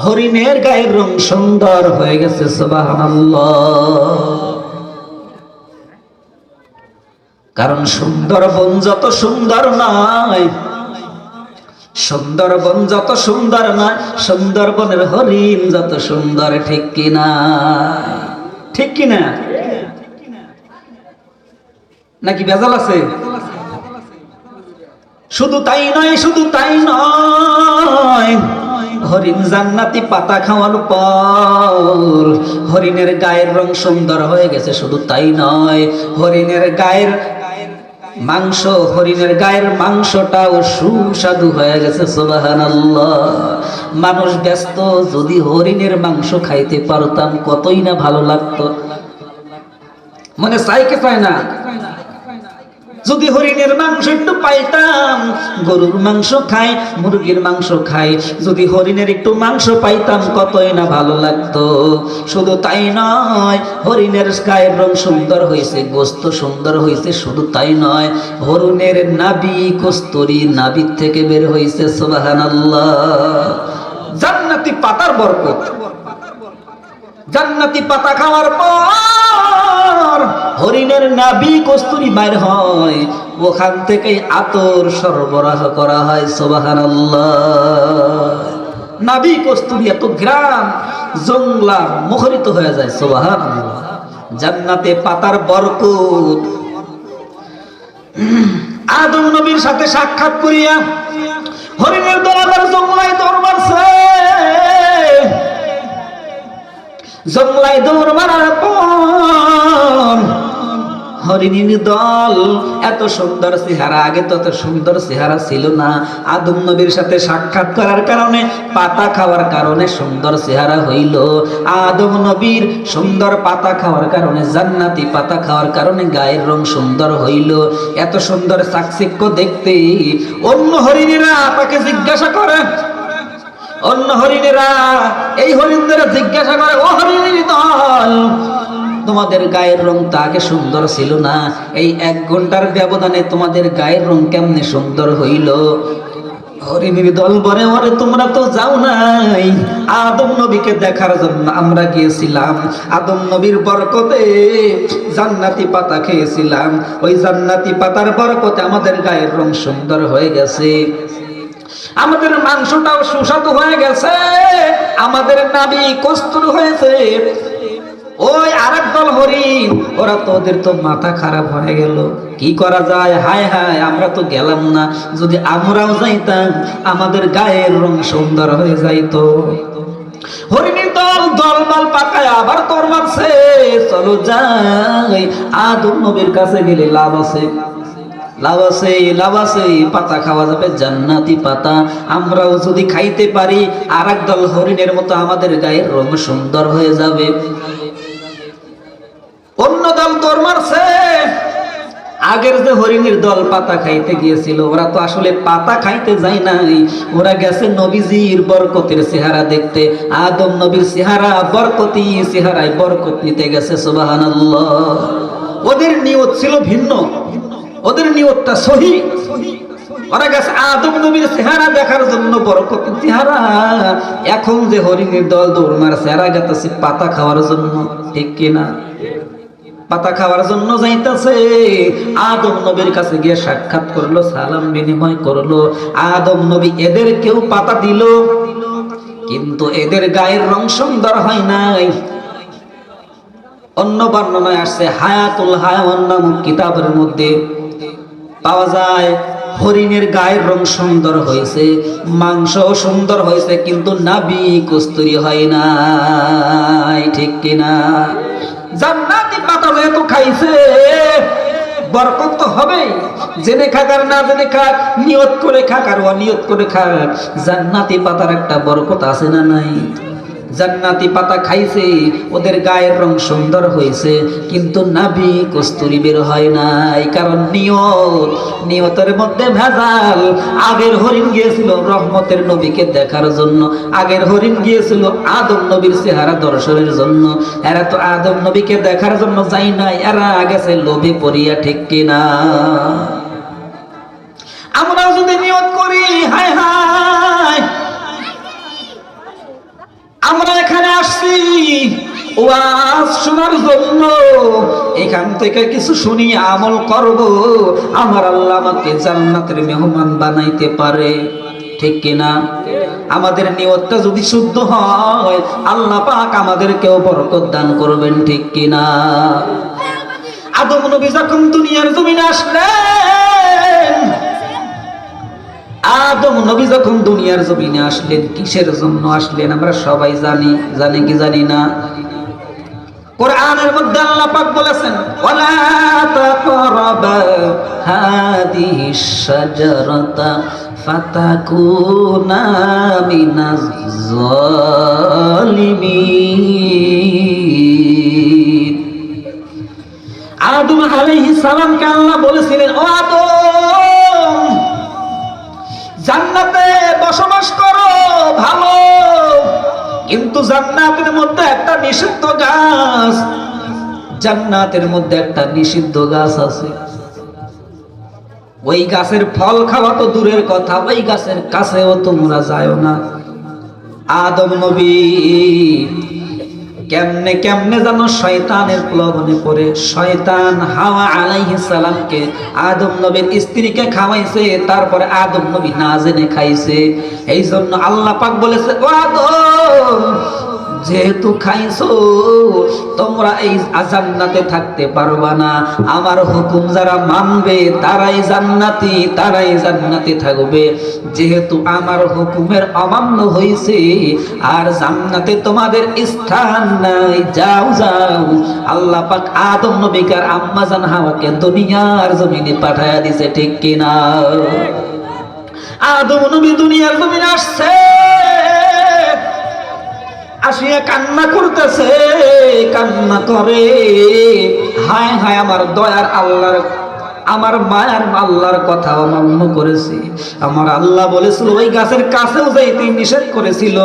হরিণের গায়ের রং সুন্দর হয়ে গেছে। সুবহানাল্লাহ। কারণ সুন্দরবন যত সুন্দর নয়, সুন্দরবন যত সুন্দর নয়, সুন্দরবনের হরিণ যত সুন্দর। ঠিক কিনা? ঠিক কিনা? নাকি বেজাল আছে? শুধু তাই নয়, শুধু তাই নয়, হরিণ জান্নাতি পাতা খাওয়ার পর হরিণের গায়ের রং সুন্দর হয়ে গেছে। শুধু তাই নয়, হরিণের গায়ের মাংস, হরিণের গায়ের মাংসটাও সুস্বাদু হয়ে গেছে। সুবহানাল্লাহ। মানুষ ব্যস্ত, যদি হরিণের মাংস খাইতে পারতাম কতই না ভালো লাগতো। মনে চাই কে চায় না? যদি হরিণের মাংস একটু পাইতাম, গরুর মাংস খাই, মুরগির মাংস খাই, যদি হরিণের একটু মাংস পাইতাম কতই না ভালো লাগতো। শুধু তাই নয়, হরিণের গায়ের রং সুন্দর হয়েছে, গোস্ত সুন্দর হয়েছে। শুধু তাই নয়, হরিণের নাভি কস্তুরী, নাভির থেকে বের হয়েছে। সুবহানাল্লাহ। জান্নাতি পাতার বরকত। জান্নাতি পাতা খাওয়ার পর হরিণের নাভি কস্তুরী বাইর হয়, ওখান থেকে আতর সরবরাহ করা হয়। সুবহানাল্লাহ। নাভি কস্তুরী এত গ্রাম, জংলা মুখরিত হয়ে যায়। সুবহানাল্লাহ। জান্নাতে পাতার বরকত। আদম নবীর সাথে সাক্ষাৎ করিয়া হরিণের দল আবার জংলায় দৌড় মারছে। জংলায় দৌড় মারার পর হরিণীর দল এত সুন্দর চেহারা, আগে তো এত সুন্দর চেহারা ছিল না। আদম নবীর সাথে সাক্ষাৎ করার কারণে, পাতা খাওয়ার কারণে সুন্দর চেহারা হইল। আদম নবীর সুন্দর পাতা খাওয়ার কারণে, জান্নাতি পাতা খাওয়ার কারণে গায়ের রং সুন্দর হইল। এত সুন্দর চাকচিক্য দেখতে অন্য হরিণীরা তাকে জিজ্ঞাসা করে, অন্য হরিণেরা এই হরিণদের জিজ্ঞাসা করে, ও হরিণীর দল, তোমাদের গায়ের রং তো আগে সুন্দর ছিল না, এই 1 ঘন্টার ব্যবধানে তোমাদের গায়ের রং কেমনে সুন্দর হইল? হরিণীর দল বলে, ওরে তোমরা তো যাও নাই, আদম নবীকে দেখার জন্য আমরা গিয়েছিলাম। আদম নবীর বরকতে জান্নাতি পাতা খেয়েছিলাম, ওই জান্নাতি পাতার বরকতে আমাদের গায়ের রং সুন্দর হয়ে গেছে। আমাদের মাংসটাও সুস্বাদু হয়ে গেছে, আমাদের নাভি কস্তুর হয়েছে। ওই আরেক দল হরিণ, ওরা তো ওদের তো মাথা খারাপ হয়ে গেল। কি করা যায়? হায় হায়, আমরা তো গেলাম না, যদি আমরাও যাইতাম আমাদের গায়ের রং সুন্দর হয়ে যাইতো। হরিণীর দল দলবল পাকায় আবার তোর মারছে। চলো যাই, আদম নবীর কাছে গেলে লাভ আছে, লাভ আছে, লাভ আছে। পাতা খাওয়া যাবে, জান্নাতি পাতা। আমরাও যদি খাইতে পারি, আর এক দল হরিণের মতো আমাদের গায়ের রং সুন্দর হয়ে যাবে। অন্য দল তোর মারছে। আগের যে হরিণীর দল পাতা খাইতে গিয়েছিল, ওরা তো আসলে পাতা খাইতে যায় নাই, ওরা গেছে নবীজির বরকতের চেহারা দেখতে। আদম নবীর চেহারা বরকতি চেহারায় বরকত নিতে গেছে। সুবহানাল্লাহ। ওদের নিয়ত ছিল ভিন্ন, ওদের নিয়তটা সহি। ওরা গেছে আদম নবীর চেহারা দেখার জন্য, বরকতের চেহারা। এখন যে হরিণীর দল দৌড় মারছে, এরা গেছে পাতা খাওয়ার জন্য। ঠিক কিনা? পাতা খাওয়ার জন্য যাইতেছে। আদম নবীর কাছে গিয়ে সাক্ষাৎ করলো, সালাম বিনিময় করলো। আদম নবী এদের কেউ পাতা দিল, কিন্তু এদের গায়ের রং সুন্দর হয় নাই। অন্য বর্ণনায় আসছে, হায়াতুল হায়াওয়ান নামক কিতাবের মধ্যে পাওয়া যায় হরিণের গায়ের রং সুন্দর হয়েছে, মাংস সুন্দর হয়েছে, কিন্তু নাভি কস্তুরী হয় নাই। ঠিক কিনা? জান্নাতি পাতা যেহেতু খাইছে, বরকত তো হবেই। জেনে খাক আর না জেনে খাক, নিয়ত করে খাক আর অনিয়ত করে খাক, জান্নাতি পাতার একটা বরকত আছে না নাই? জান্নাতি পাতা খাইছে, ওদের গায়ের রং সুন্দর হয়েছে, কিন্তু নাভি কস্তুরী বের হয় নাই। কারণ নিয়তের মধ্যে ভেজাল। আগের হরিণ গিয়েছিল রহমতের নবীকে দেখার জন্য, আগের হরিণ গিয়েছিল আদম নবীর চেহারা দর্শনের জন্য। এরা তো আদম নবীকে দেখার জন্য যাই নাই, এরা গেছে লোভে পড়িয়া। ঠিক কিনা? আমরাও যদি নিয়ত করি, হায় হায়, আমরা এখানে আসছি ওয়াজ শোনার জন্য, এখান থেকে কিছু শুনি আমল করব, আমার আল্লাহ আমাকে জান্নাতের মেহমান বানাইতে পারে। ঠিক কিনা? আমাদের নিয়তটা যদি শুদ্ধ হয়, আল্লাহ পাক আমাদেরকেও বরকত দান করবেন। ঠিক কিনা? আদম নবী যখন দুনিয়ার জমিনে আসলেন, আদম নবী যখন দুনিয়ার জমিনে আসলেন, কিসের জন্য আসলেন আমরা সবাই জানি, জানি কি জানি না? কোরআনের মধ্যে আল্লাহ পাক বলেছেন, ওয়ালা তাকরাবা হাদিহিশ শাজারাতা ফাতাকুনা মিনাজ জালিমিন। আদম আলাইহিস সালামকে আল্লাহ বলেছিলেন, ও আদম, জান্নাতে বসবাস করো, ভালো, কিন্তু জান্নাতের মধ্যে একটা নিষিদ্ধ গাছ, জান্নাতের মধ্যে একটা নিষিদ্ধ গাছ আছে। ওই গাছের ফল খাওয়া তো দূরের কথা, ওই গাছের কাছেও তোমরা যাও না। আদম নবী কেমনে কেমনে যেন শয়তানের প্রলোভনে পড়ে, শয়তান হাওয়া আলাইহিস সালামকে আদম নবীর স্ত্রীকে খাওয়াইছে, তারপরে আদম নবী না জেনে খাইছে। এই জন্য আল্লাহ পাক বলেছে, ও আদম, যেহেতু খাইছো, তোমরা এই জান্নাতে থাকতে পারবা না। আমার হুকুম যারা মানবে তারাই জান্নাতি, তারাই জান্নাতে থাকবে। যেহেতু আমার হুকুমের অমান্য হয়েছে, আর জান্নাতে তোমাদের স্থান নাই, যাও যাও। আল্লাহ পাক আদম নবীকে আর আম্মা জান হাওয়াকে দুনিয়ার জমিনে পাঠায়া দিয়েছে। ঠিক কিনা? আদম নবী দুনিয়ার জমিনে আসছে, আসিয়া কান্না করতেছে, কান্না করে, হায় হায়, আমার দয়ার আল্লাহর, আমার মায়ার আল্লাহর কথা অমান্য করেছি। আমার আল্লাহ বলেছিল ওই গাছের কাছেও যাইতে নিষেধ করেছিল,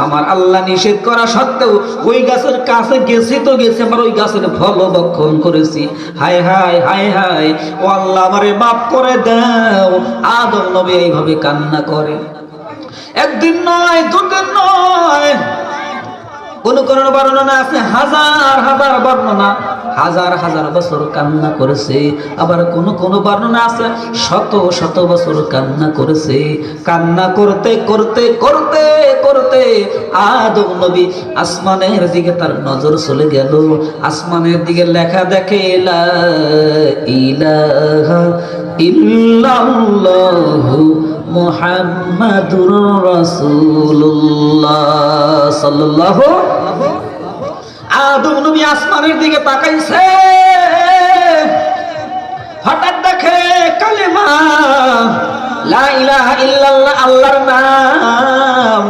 আমার আল্লাহ নিষেধ করা সত্ত্বেও ওই গাছের কাছে গেছি তো গেছি, আমার ওই গাছের ফল ভক্ষণ করেছি। হায় হায় হায় হায়, ও আল্লাহ আমারে মাফ করে দাও। আদম নবী এইভাবে কান্না করে। একদিন নয়, দুদিন নয়, কোন কোন বর্ণনা আছে হাজার হাজার বর্ণনা, হাজার হাজার বছর কান্না করেছে। আবার কোন কোন বর্ণনা আছে শত শত বছর কান্না করেছে। কান্না করতে করতে করতে করতে আদম নবী আসমানের দিকে তার নজর চলে গেল। আসমানের দিকে লেখা দেখে লা ইলাহা ইল্লাল্লাহু মুহাম্মাদুর রাসূলুল্লাহ সাল্লাল্লাহু। আদম নবী আসমানের দিকে তাকাইছে, হঠাৎ দেখে কালেমা লা ইলাহা ইল্লাল্লাহ আল্লাহর নাম,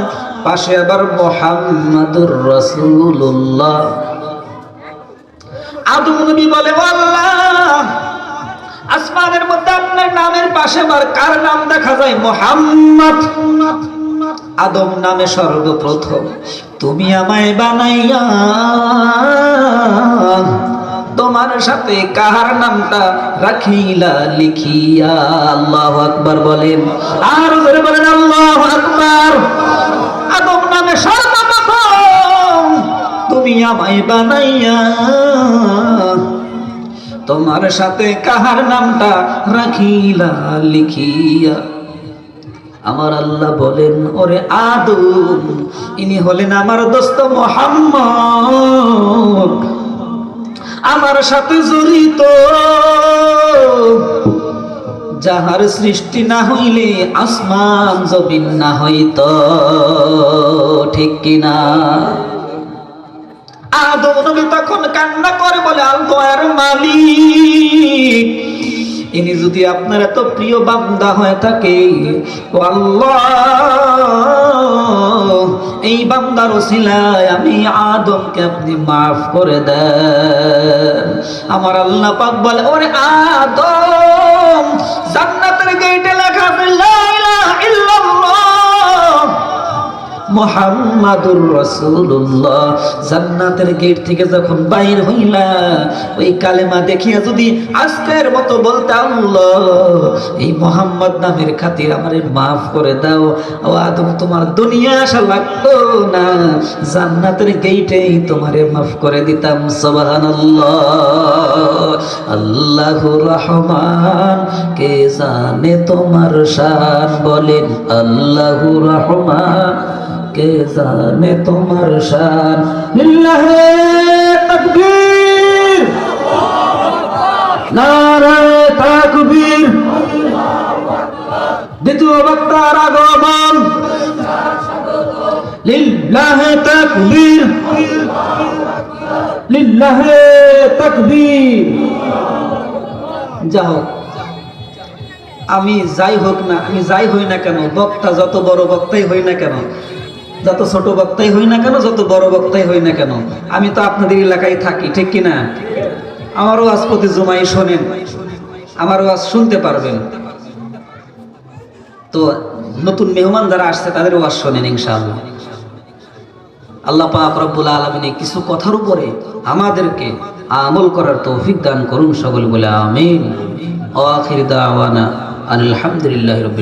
পাশে আবার মুহাম্মাদুর রাসূলুল্লাহ। আদম নবী বলে আল্লাহ, আসমানের মধ্যে আপনার নামের পাশে আবার কার নাম দেখা যায়? মুহাম্মদ। আদম নামে সর্বপ্রথম তুমি আমায় বানাইয়া তোমার সাথে কার নামটা রাখিলা লিখিয়া। আল্লাহু আকবার বলেন, আর জোরে বলেন আল্লাহু আকবার। আদম নামে সর্বপ্রথম তুমি আমায় বানাইয়া তোমার সাথে কার নামটা রাখিলা লিখিয়া। আমার আল্লাহ বলেন, ওরে আদম, ইনি হলেন আমার দোস্ত মুহাম্মদ, আমার সাথে জড়িত। যাহার সৃষ্টি না হইলে আসমান জমিন না হইত, ঠিক কিনা? আদম নবী তখন কান্না করে বলে, আল দয়ার মালিক, ইনি যদি আপনার এত প্রিয় বান্দা হয়ে থাকে, ও আল্লাহ, এই বান্দার ওসিলায় আমি আদমকে আপনি মাফ করে দেন। আমার আল্লাহ পাক বলে, ওরে আদম, জান্নাতের গেটে লেখা আছে লা ইলাহা ইল্লাল্লাহ মুহাম্মাদুর রাসূলুল্লাহ। জান্নাতের গেট থেকে যখন বাইর হইলা, ওই কালেমা দেখিয়া যদি আজকের মতো বলতে, আল্লাহ, এই মুহাম্মদ নামের খাতির আমারে মাফ করে দাও, ও আদম, তোমার দুনিয়া আসা লাগতো না, জান্নাতের গেটেই তোমারে মাফ করে দিতাম। সুবহানাল্লাহ। আল্লাহুর রহমান, কে জানে তোমার শান, বলেন আল্লাহুর রহমান, কে জানে তোমার শান। লিল্লাহে তাকবীর, নারায়ে তাকবীর। দ্বিতীয় বক্তার আগমন। লিল্লাহে তাকবীর, লিল্লাহে তাকবীর। যাও, আমি যাই হোক না, আমি যাই হই না কেন, বক্তা যত বড় বক্তাই হই না কেন, যত ছোট বক্তাই হই না কেন, যত বড় বক্তাই হই না কেন, আমি তো আপনাদের এলাকায় থাকি, ঠিক কিনা? আমার ওয়াজ প্রতি জুমাই শোনেন, আমার ওয়াজ শুনতে পারবেন। তো নতুন মেহমান যারা আসছে তাদের ওয়াজ শোনেন ইনশাআল্লাহ। আল্লাহ পাক রব্বুল আলামিন কিছু কথার উপরে আমাদেরকে আমল করার তৌফিক দান করুন, সকল বলে আমিন। আখির দাওয়ানা আলহামদুলিল্লাহি রাব্বিল